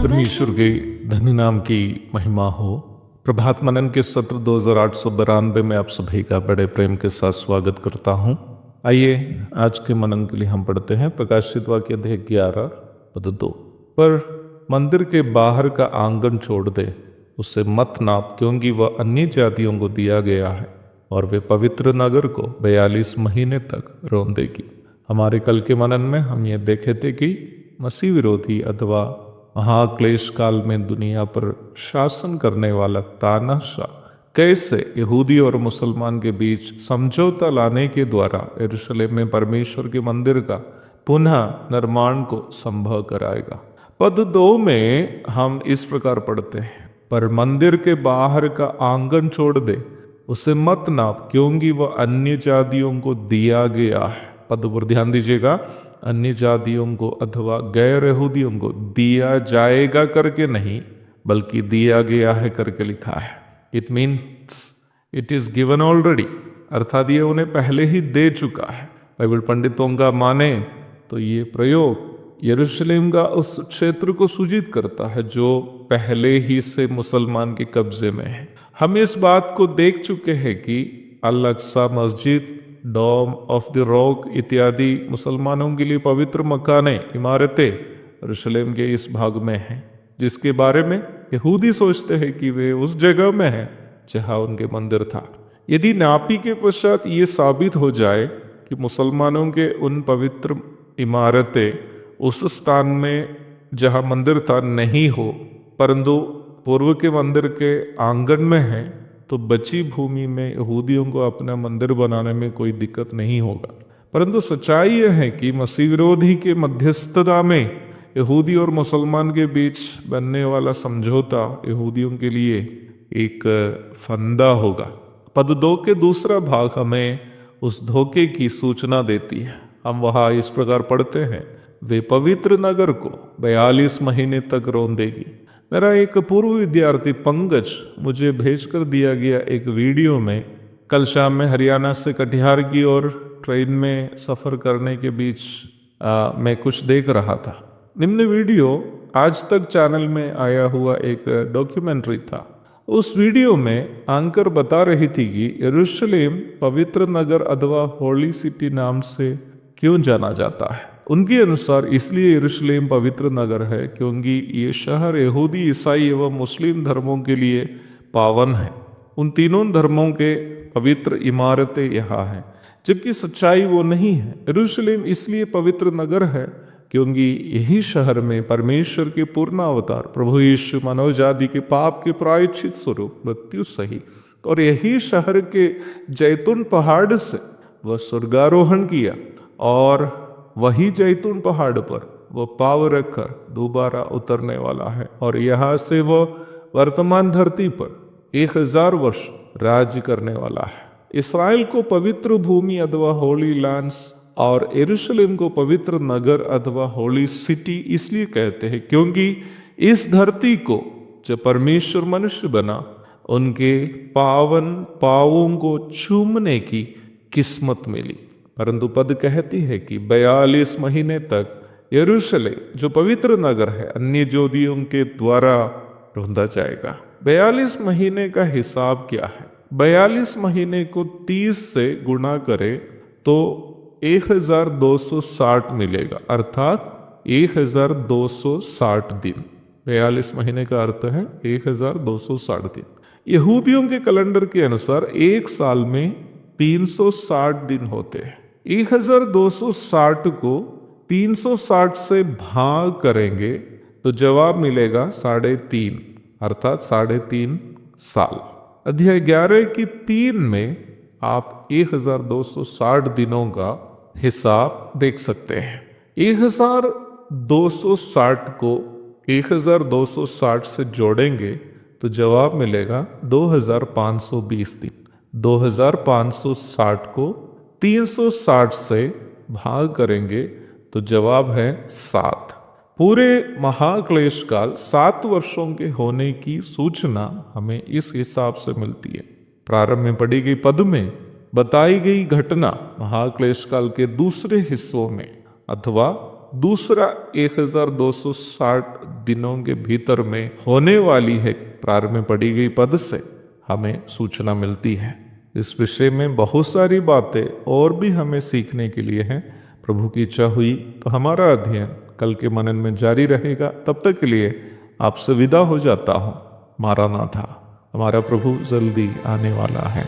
परमेश्वर के धन्य नाम की महिमा हो। प्रभात मनन के सत्र 2892 में आप सभी का बड़े प्रेम के साथ स्वागत करता हूं। आइए आज के मनन के लिए हम पढ़ते हैं प्रकाशित वाक्य अध्याय 11 पद 2। पर मंदिर के बाहर का आंगन छोड़ दे, उसे मत नाप, क्योंकि वह अन्य जातियों को दिया गया है और वे पवित्र नगर को 42 महीने तक रौंदेगी। हमारे कल के मनन में हम ये देखे थे कि मसीह विरोधी अथवा महाक्लेश काल में दुनिया पर शासन करने वाला तानाशाह कैसे यहूदी और मुसलमान के बीच समझौता लाने के द्वारा यरूशलेम में परमेश्वर के मंदिर का पुनः निर्माण को संभव कराएगा। पद 2 में हम इस प्रकार पढ़ते हैं, पर मंदिर के बाहर का आंगन छोड़ दे, उसे मत नाप, क्योंकि वह अन्य जातियों को दिया गया है। पद पर ध्यान दीजिएगा, अन्य जातियों को अथवा गैर यहूदियों को दिया जाएगा करके नहीं, बल्कि दिया गया है करके लिखा है। It means it is given already, अर्थात ये उन्हें पहले ही दे चुका है। बाइबल पंडितों का माने तो ये प्रयोग यरूशलेम का उस क्षेत्र को सूचित करता है जो पहले ही से मुसलमान के कब्जे में है। हम इस बात को देख चुके हैं कि अल-अक्सा मस्जिद, डोम ऑफ द रॉक इत्यादि मुसलमानों के लिए पवित्र मकाने, इमारतें यरूशलेम के इस भाग में हैं, जिसके बारे में यहूदी सोचते हैं कि वे उस जगह में हैं जहां उनके मंदिर था। यदि नापी के पश्चात ये साबित हो जाए कि मुसलमानों के उन पवित्र इमारतें उस स्थान में जहां मंदिर था नहीं हो, परंतु पूर्व के मंदिर के आंगन में है, तो बची भूमि में यहूदियों को अपना मंदिर बनाने में कोई दिक्कत नहीं होगा। परंतु सच्चाई यह है कि मसीह विरोधी के मध्यस्थता में यहूदी और मुसलमान के बीच बनने वाला समझौता यहूदियों के लिए एक फंदा होगा। पद 2 के दूसरा भाग हमें उस धोखे की सूचना देती है। हम वहाँ इस प्रकार पढ़ते हैं, वे पवित्र नगर को 42 महीने तक रौंदेगी। मेरा एक पूर्व विद्यार्थी पंकज मुझे भेजकर दिया गया एक वीडियो में कल शाम में हरियाणा से कटिहार की ओर ट्रेन में सफ़र करने के बीच मैं कुछ देख रहा था। निम्न वीडियो आज तक चैनल में आया हुआ एक डॉक्यूमेंट्री था। उस वीडियो में एंकर बता रही थी कि यरूशलेम पवित्र नगर अथवा होली सिटी नाम से क्यों जाना जाता है। उनके अनुसार इसलिए यरूशलेम पवित्र नगर है क्योंकि ये शहर यहूदी, ईसाई एवं मुस्लिम धर्मों के लिए पावन है। उन तीनों धर्मों के पवित्र इमारतें यहाँ हैं, जबकि सच्चाई वो नहीं है। यरूशलेम इसलिए पवित्र नगर है क्योंकि यही शहर में परमेश्वर के पूर्ण अवतार प्रभु यीशु मानव जाति के पाप के प्रायश्चित स्वरूप मृत्यु सही, और यही शहर के जैतून पहाड़ से वह स्वर्गारोहण किया, और वही जैतून पहाड़ पर वो पाँव रखकर दोबारा उतरने वाला है, और यहाँ से वो वर्तमान धरती पर 1000 वर्ष राज्य करने वाला है। इस्राएल को पवित्र भूमि अथवा होली लैंड्स और यरूशलेम को पवित्र नगर अथवा होली सिटी इसलिए कहते हैं क्योंकि इस धरती को जब परमेश्वर मनुष्य बना, उनके पावन पाँवों को चूमने की किस्मत मिली। परंतु पद कहती है कि 42 महीने तक यरूशलेम जो पवित्र नगर है अन्य जातियों के द्वारा रौंदा जाएगा। 42 महीने का हिसाब क्या है? 42 महीने को 30 से गुणा करें तो 1260 मिलेगा, अर्थात 1260 दिन। 42 महीने का अर्थ है 1260 दिन। यहूदियों के कैलेंडर के अनुसार एक साल में 360 दिन होते हैं। 1260 को 360 से भाग करेंगे तो जवाब मिलेगा 3.5, अर्थात 3.5 साल। अध्याय 11 की 3 में आप 1260 दिनों का हिसाब देख सकते हैं। 1260 को 1260 से जोड़ेंगे तो जवाब मिलेगा 2520 दिन। 2560 को 360 से भाग करेंगे तो जवाब है 7। पूरे महाक्लेश काल 7 वर्षों के होने की सूचना हमें इस हिसाब से मिलती है। प्रारंभ में पढ़ी गई पद में बताई गई घटना महाक्लेश काल के दूसरे हिस्सों में अथवा दूसरा 1260 दिनों के भीतर में होने वाली है। प्रारंभ में पढ़ी गई पद से हमें सूचना मिलती है। इस विषय में बहुत सारी बातें और भी हमें सीखने के लिए हैं। प्रभु की इच्छा हुई तो हमारा अध्ययन कल के मनन में जारी रहेगा। तब तक के लिए आपसे विदा हो जाता हूँ। मारानाथा, हमारा प्रभु जल्दी आने वाला है।